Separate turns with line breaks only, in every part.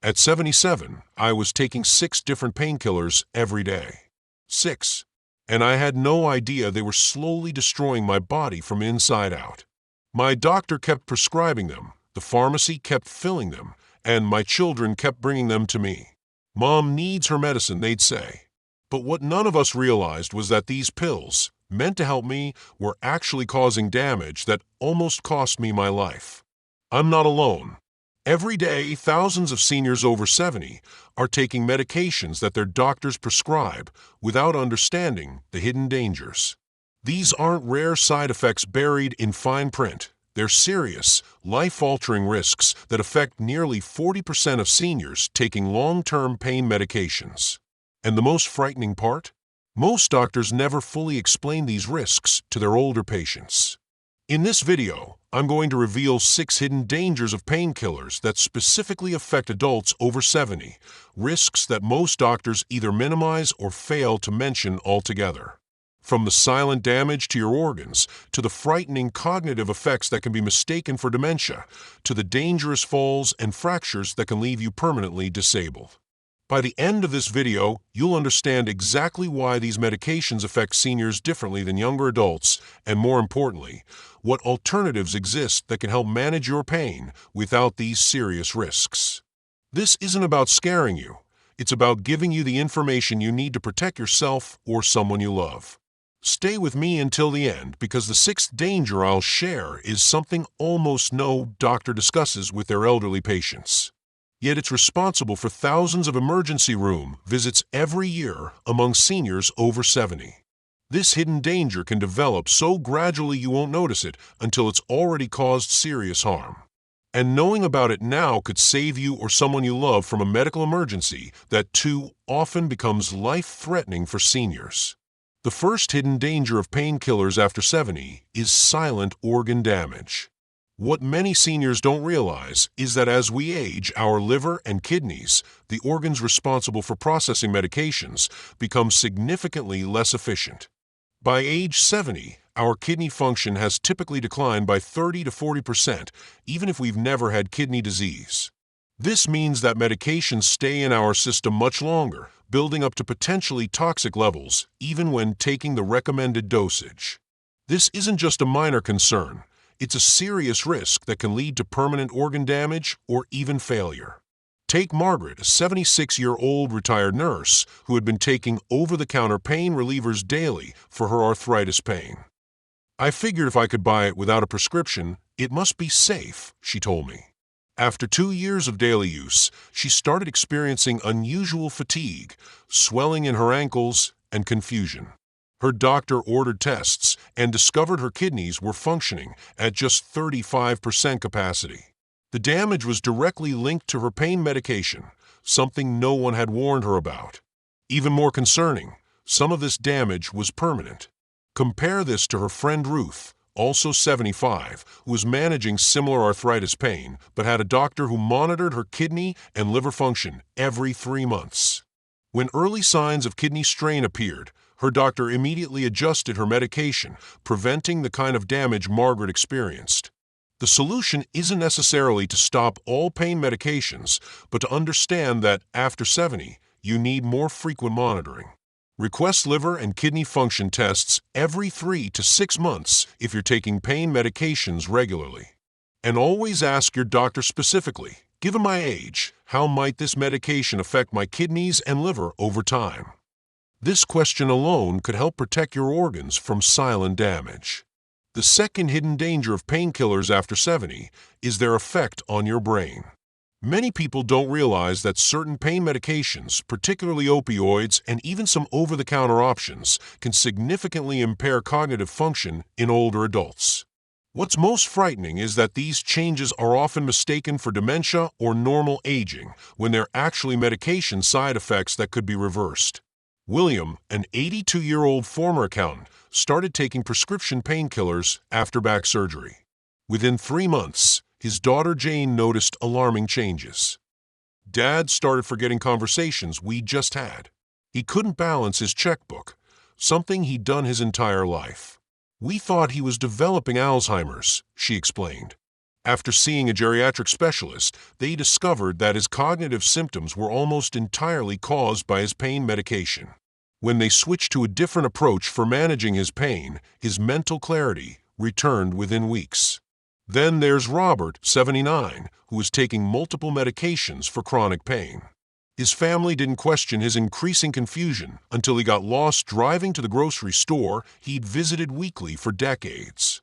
At 77, I was taking 6 different painkillers every day. 6. And I had no idea they were slowly destroying my body from inside out. My doctor kept prescribing them, the pharmacy kept filling them, and my children kept bringing them to me. Mom needs her medicine, they'd say. But what none of us realized was that these pills, meant to help me, were actually causing damage that almost cost me my life. I'm not alone. Every day, thousands of seniors over 70 are taking medications that their doctors prescribe without understanding the hidden dangers. These aren't rare side effects buried in fine print. They're serious, life-altering risks that affect nearly 40% of seniors taking long-term pain medications. And the most frightening part? Most doctors never fully explain these risks to their older patients. In this video, I'm going to reveal 6 hidden dangers of painkillers that specifically affect adults over 70, risks that most doctors either minimize or fail to mention altogether. From the silent damage to your organs, to the frightening cognitive effects that can be mistaken for dementia, to the dangerous falls and fractures that can leave you permanently disabled. By the end of this video, you'll understand exactly why these medications affect seniors differently than younger adults, and more importantly, what alternatives exist that can help manage your pain without these serious risks. This isn't about scaring you. It's about giving you the information you need to protect yourself or someone you love. Stay with me until the end, because the 6th danger I'll share is something almost no doctor discusses with their elderly patients. Yet it's responsible for thousands of emergency room visits every year among seniors over 70. This hidden danger can develop so gradually you won't notice it until it's already caused serious harm. And knowing about it now could save you or someone you love from a medical emergency that too often becomes life-threatening for seniors. The first hidden danger of painkillers after 70 is silent organ damage. What many seniors don't realize is that as we age, our liver and kidneys, the organs responsible for processing medications, become significantly less efficient. By age 70, our kidney function has typically declined by 30 to 40%, even if we've never had kidney disease. This means that medications stay in our system much longer, building up to potentially toxic levels, even when taking the recommended dosage. This isn't just a minor concern. It's a serious risk that can lead to permanent organ damage or even failure. Take Margaret, a 76-year-old retired nurse who had been taking over-the-counter pain relievers daily for her arthritis pain. I figured if I could buy it without a prescription, it must be safe, she told me. After 2 years of daily use, she started experiencing unusual fatigue, swelling in her ankles, and confusion. Her doctor ordered tests and discovered her kidneys were functioning at just 35% capacity. The damage was directly linked to her pain medication, something no one had warned her about. Even more concerning, some of this damage was permanent. Compare this to her friend Ruth, also 75, who was managing similar arthritis pain but had a doctor who monitored her kidney and liver function every 3 months. When early signs of kidney strain appeared, her doctor immediately adjusted her medication, preventing the kind of damage Margaret experienced. The solution isn't necessarily to stop all pain medications, but to understand that after 70, you need more frequent monitoring. Request liver and kidney function tests every 3 to 6 months if you're taking pain medications regularly. And always ask your doctor specifically, given my age, how might this medication affect my kidneys and liver over time? This question alone could help protect your organs from silent damage. The second hidden danger of painkillers after 70 is their effect on your brain. Many people don't realize that certain pain medications, particularly opioids and even some over-the-counter options, can significantly impair cognitive function in older adults. What's most frightening is that these changes are often mistaken for dementia or normal aging, when they're actually medication side effects that could be reversed. William, an 82-year-old former accountant, started taking prescription painkillers after back surgery. Within 3 months, his daughter Jane noticed alarming changes. Dad started forgetting conversations we'd just had. He couldn't balance his checkbook, something he'd done his entire life. We thought he was developing Alzheimer's, she explained. After seeing a geriatric specialist, they discovered that his cognitive symptoms were almost entirely caused by his pain medication. When they switched to a different approach for managing his pain, his mental clarity returned within weeks. Then there's Robert, 79, who was taking multiple medications for chronic pain. His family didn't question his increasing confusion until he got lost driving to the grocery store he'd visited weekly for decades.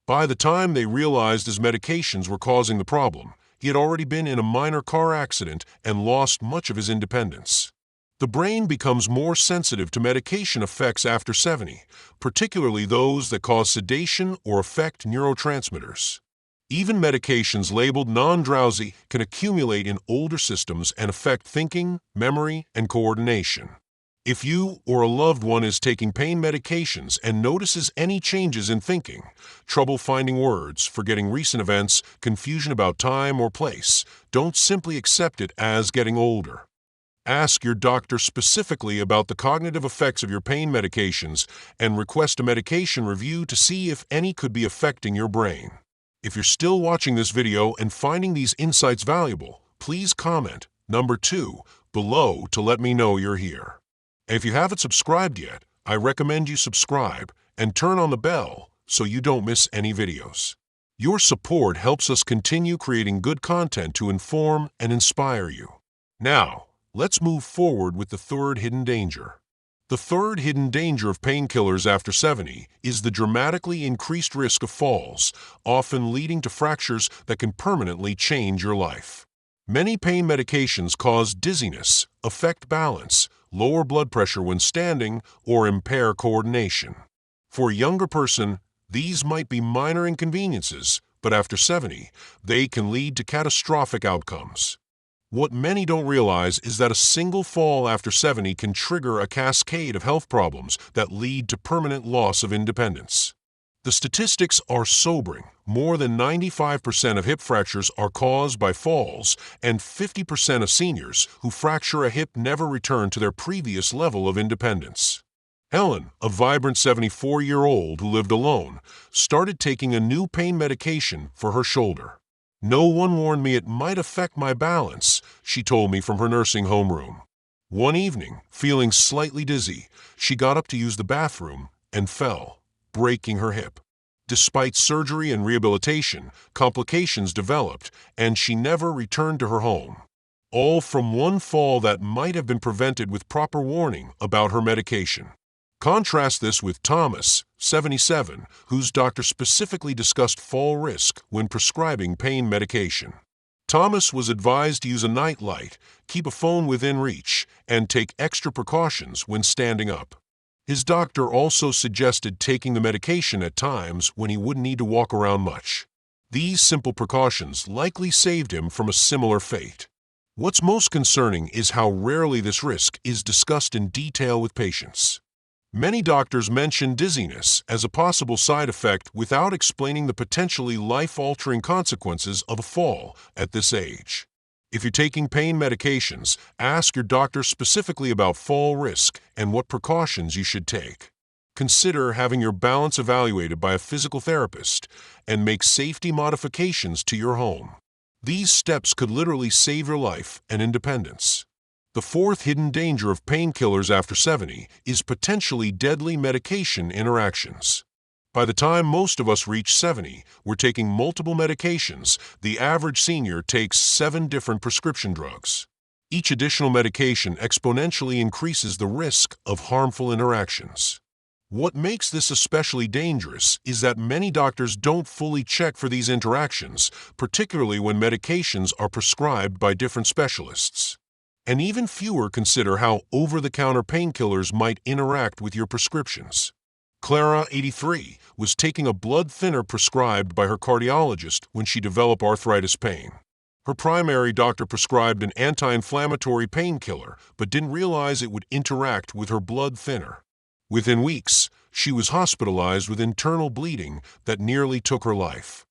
By the time they realized his medications were causing the problem, he had already been in a minor car accident and lost much of his independence. The brain becomes more sensitive to medication effects after 70, particularly those that cause sedation or affect neurotransmitters. Even medications labeled non-drowsy can accumulate in older systems and affect thinking, memory, and coordination. If you or a loved one is taking pain medications and notices any changes in thinking, trouble finding words, forgetting recent events, confusion about time or place, don't simply accept it as getting older. Ask your doctor specifically about the cognitive effects of your pain medications and request a medication review to see if any could be affecting your brain. If you're still watching this video and finding these insights valuable, please comment number 2 below to let me know you're here. If you haven't subscribed yet, I recommend you subscribe and turn on the bell so you don't miss any videos. Your support helps us continue creating good content to inform and inspire you. Now, let's move forward with the third hidden danger. The third hidden danger of painkillers after 70 is the dramatically increased risk of falls, often leading to fractures that can permanently change your life. Many pain medications cause dizziness, affect balance, lower blood pressure when standing, or impair coordination. For a younger person, these might be minor inconveniences, but after 70, they can lead to catastrophic outcomes. What many don't realize is that a single fall after 70 can trigger a cascade of health problems that lead to permanent loss of independence. The statistics are sobering. More than 95% of hip fractures are caused by falls, and 50% of seniors who fracture a hip never return to their previous level of independence. Helen, a vibrant 74-year-old who lived alone, started taking a new pain medication for her shoulder. "No one warned me it might affect my balance," she told me from her nursing home room. One evening, feeling slightly dizzy, she got up to use the bathroom and fell, breaking her hip. Despite surgery and rehabilitation, complications developed, and she never returned to her home. All from one fall that might have been prevented with proper warning about her medication. Contrast this with Thomas, 77, whose doctor specifically discussed fall risk when prescribing pain medication. Thomas was advised to use a night light, keep a phone within reach, and take extra precautions when standing up. His doctor also suggested taking the medication at times when he wouldn't need to walk around much. These simple precautions likely saved him from a similar fate. What's most concerning is how rarely this risk is discussed in detail with patients. Many doctors mention dizziness as a possible side effect without explaining the potentially life-altering consequences of a fall at this age. If you're taking pain medications, ask your doctor specifically about fall risk and what precautions you should take. Consider having your balance evaluated by a physical therapist and make safety modifications to your home. These steps could literally save your life and independence. The fourth hidden danger of painkillers after 70 is potentially deadly medication interactions. By the time most of us reach 70, we're taking multiple medications. The average senior takes 7 different prescription drugs. Each additional medication exponentially increases the risk of harmful interactions. What makes this especially dangerous is that many doctors don't fully check for these interactions, particularly when medications are prescribed by different specialists. And even fewer consider how over-the-counter painkillers might interact with your prescriptions. Clara, 83, was taking a blood thinner prescribed by her cardiologist when she developed arthritis pain. Her primary doctor prescribed an anti-inflammatory painkiller, but didn't realize it would interact with her blood thinner. Within weeks, she was hospitalized with internal bleeding that nearly took her life.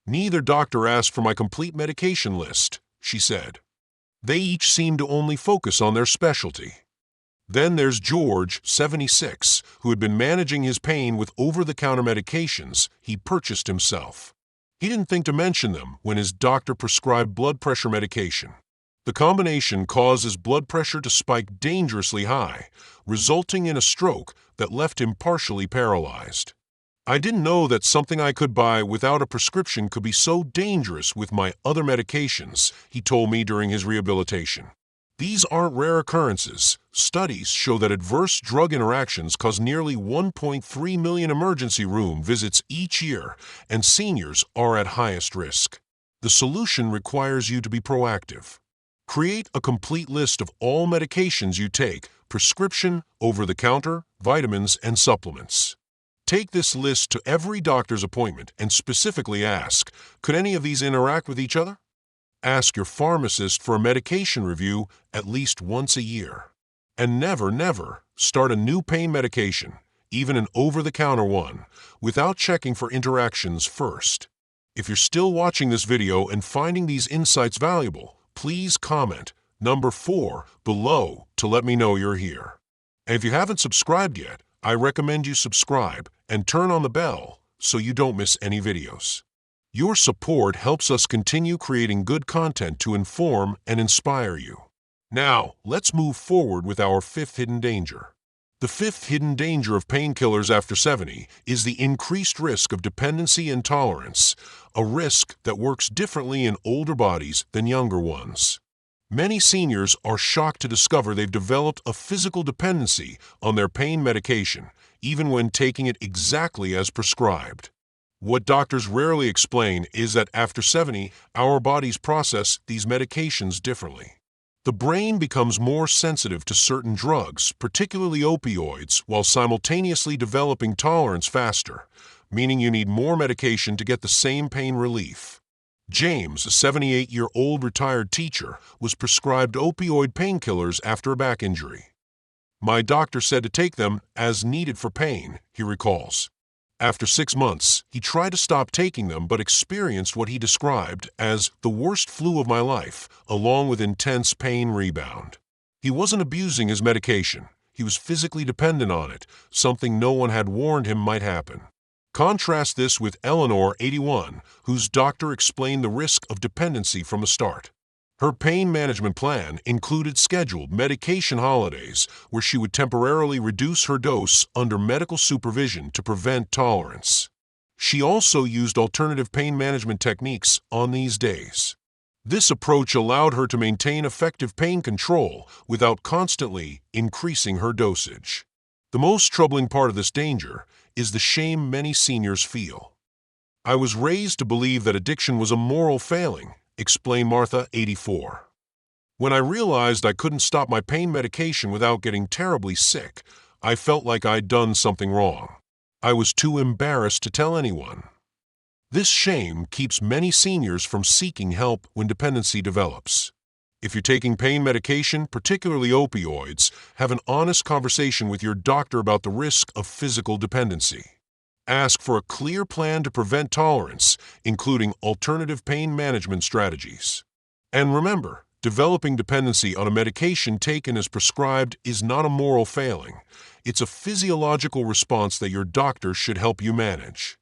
"Neither doctor asked for my complete medication list," she said. They each seemed to only focus on their specialty. Then there's George, 76, who had been managing his pain with over-the-counter medications he purchased himself. He didn't think to mention them when his doctor prescribed blood pressure medication. The combination caused his blood pressure to spike dangerously high, resulting in a stroke that left him partially paralyzed. I didn't know that something I could buy without a prescription could be so dangerous with my other medications, he told me during his rehabilitation. These aren't rare occurrences. Studies show that adverse drug interactions cause nearly 1.3 million emergency room visits each year, and seniors are at highest risk. The solution requires you to be proactive. Create a complete list of all medications you take, prescription, over-the-counter, vitamins, and supplements. Take this list to every doctor's appointment and specifically ask, could any of these interact with each other? Ask your pharmacist for a medication review at least once a year. And never start a new pain medication, even an over-the-counter one, without checking for interactions first. If you're still watching this video and finding these insights valuable, please comment number 4 below to let me know you're here. And if you haven't subscribed yet, I recommend you subscribe and turn on the bell so you don't miss any videos. Your support helps us continue creating good content to inform and inspire you. Now, let's move forward with our fifth hidden danger. The fifth hidden danger of painkillers after 70 is the increased risk of dependency and tolerance, a risk that works differently in older bodies than younger ones. Many seniors are shocked to discover they've developed a physical dependency on their pain medication, even when taking it exactly as prescribed. What doctors rarely explain is that after 70, our bodies process these medications differently. The brain becomes more sensitive to certain drugs, particularly opioids, while simultaneously developing tolerance faster, meaning you need more medication to get the same pain relief. James, a 78-year-old retired teacher, was prescribed opioid painkillers after a back injury. My doctor said to take them as needed for pain, he recalls. After 6 months, he tried to stop taking them but experienced what he described as the worst flu of my life, along with intense pain rebound. He wasn't abusing his medication. He was physically dependent on it, something no one had warned him might happen. Contrast this with Eleanor, 81, whose doctor explained the risk of dependency from the start. Her pain management plan included scheduled medication holidays where she would temporarily reduce her dose under medical supervision to prevent tolerance. She also used alternative pain management techniques on these days. This approach allowed her to maintain effective pain control without constantly increasing her dosage. The most troubling part of this danger is the shame many seniors feel. I was raised to believe that addiction was a moral failing, explained Martha, 84. When I realized I couldn't stop my pain medication without getting terribly sick, I felt like I'd done something wrong. I was too embarrassed to tell anyone. This shame keeps many seniors from seeking help when dependency develops. If you're taking pain medication, particularly opioids, have an honest conversation with your doctor about the risk of physical dependency. Ask for a clear plan to prevent tolerance, including alternative pain management strategies. And remember, developing dependency on a medication taken as prescribed is not a moral failing. It's a physiological response that your doctor should help you manage.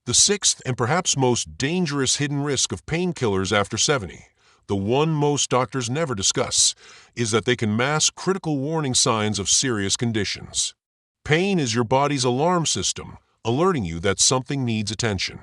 The sixth and perhaps most dangerous hidden risk of painkillers after 70, the one most doctors never discuss, is that they can mask critical warning signs of serious conditions. Pain is your body's alarm system, alerting you that something needs attention.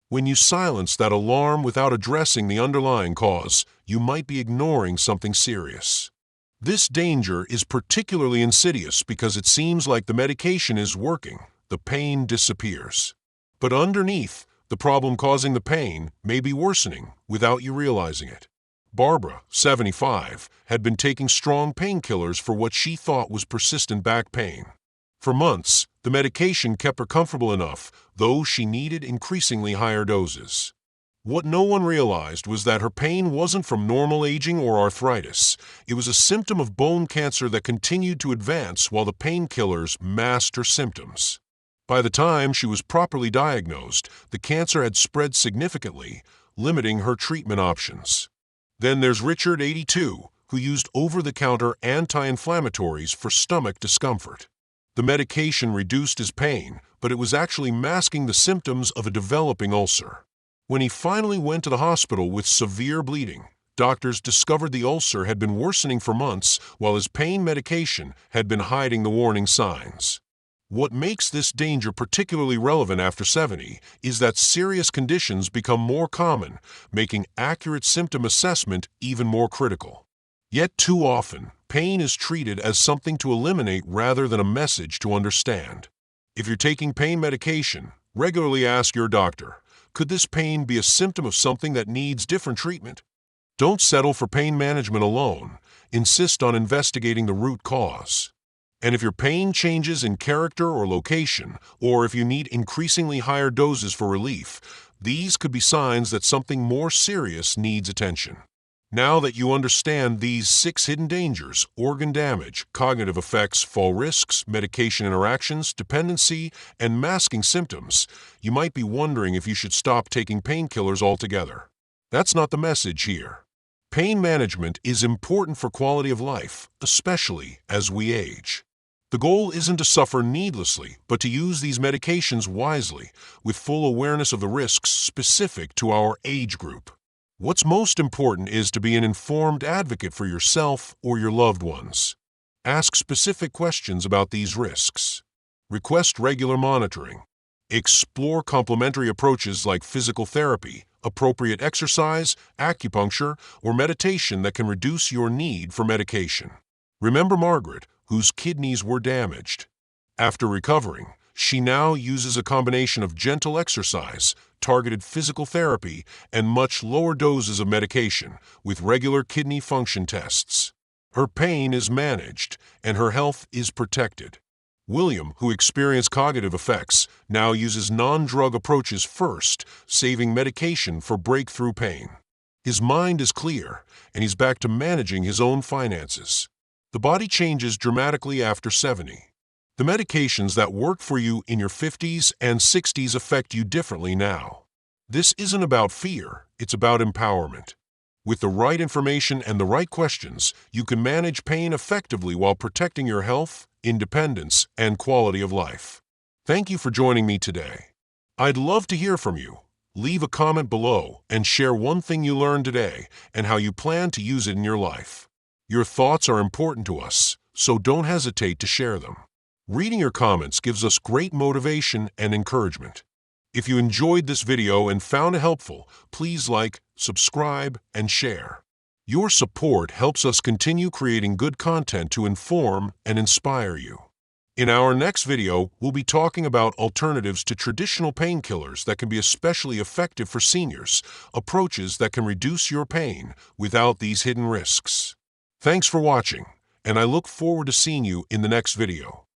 When you silence that alarm without addressing the underlying cause, you might be ignoring something serious. This danger is particularly insidious because it seems like the medication is working, the pain disappears. But underneath, the problem causing the pain may be worsening without you realizing it. Barbara, 75, had been taking strong painkillers for what she thought was persistent back pain. For months, the medication kept her comfortable enough, though she needed increasingly higher doses. What no one realized was that her pain wasn't from normal aging or arthritis. It was a symptom of bone cancer that continued to advance while the painkillers masked her symptoms. By the time she was properly diagnosed, the cancer had spread significantly, limiting her treatment options. Then there's Richard, 82, who used over-the-counter anti-inflammatories for stomach discomfort. The medication reduced his pain, but it was actually masking the symptoms of a developing ulcer. When he finally went to the hospital with severe bleeding, doctors discovered the ulcer had been worsening for months while his pain medication had been hiding the warning signs. What makes this danger particularly relevant after 70 is that serious conditions become more common, making accurate symptom assessment even more critical. Yet too often, pain is treated as something to eliminate rather than a message to understand. If you're taking pain medication, regularly ask your doctor, could this pain be a symptom of something that needs different treatment? Don't settle for pain management alone. Insist on investigating the root cause. And if your pain changes in character or location, or if you need increasingly higher doses for relief, these could be signs that something more serious needs attention. Now that you understand these 6 hidden dangers, organ damage, cognitive effects, fall risks, medication interactions, dependency, and masking symptoms, you might be wondering if you should stop taking painkillers altogether. That's not the message here. Pain management is important for quality of life, especially as we age. The goal isn't to suffer needlessly, but to use these medications wisely, with full awareness of the risks specific to our age group. What's most important is to be an informed advocate for yourself or your loved ones. Ask specific questions about these risks. Request regular monitoring. Explore complementary approaches like physical therapy, appropriate exercise, acupuncture, or meditation that can reduce your need for medication. Remember Margaret, whose kidneys were damaged. After recovering, she now uses a combination of gentle exercise, targeted physical therapy, and much lower doses of medication, with regular kidney function tests. Her pain is managed, and her health is protected. William, who experienced cognitive effects, now uses non-drug approaches first, saving medication for breakthrough pain. His mind is clear, and he's back to managing his own finances. The body changes dramatically after 70. The medications that worked for you in your 50s and 60s affect you differently now. This isn't about fear, it's about empowerment. With the right information and the right questions, you can manage pain effectively while protecting your health, independence, and quality of life. Thank you for joining me today. I'd love to hear from you. Leave a comment below and share one thing you learned today and how you plan to use it in your life. Your thoughts are important to us, so don't hesitate to share them. Reading your comments gives us great motivation and encouragement. If you enjoyed this video and found it helpful, please like, subscribe, and share. Your support helps us continue creating good content to inform and inspire you. In our next video, we'll be talking about alternatives to traditional painkillers that can be especially effective for seniors, approaches that can reduce your pain without these hidden risks. Thanks for watching, and I look forward to seeing you in the next video.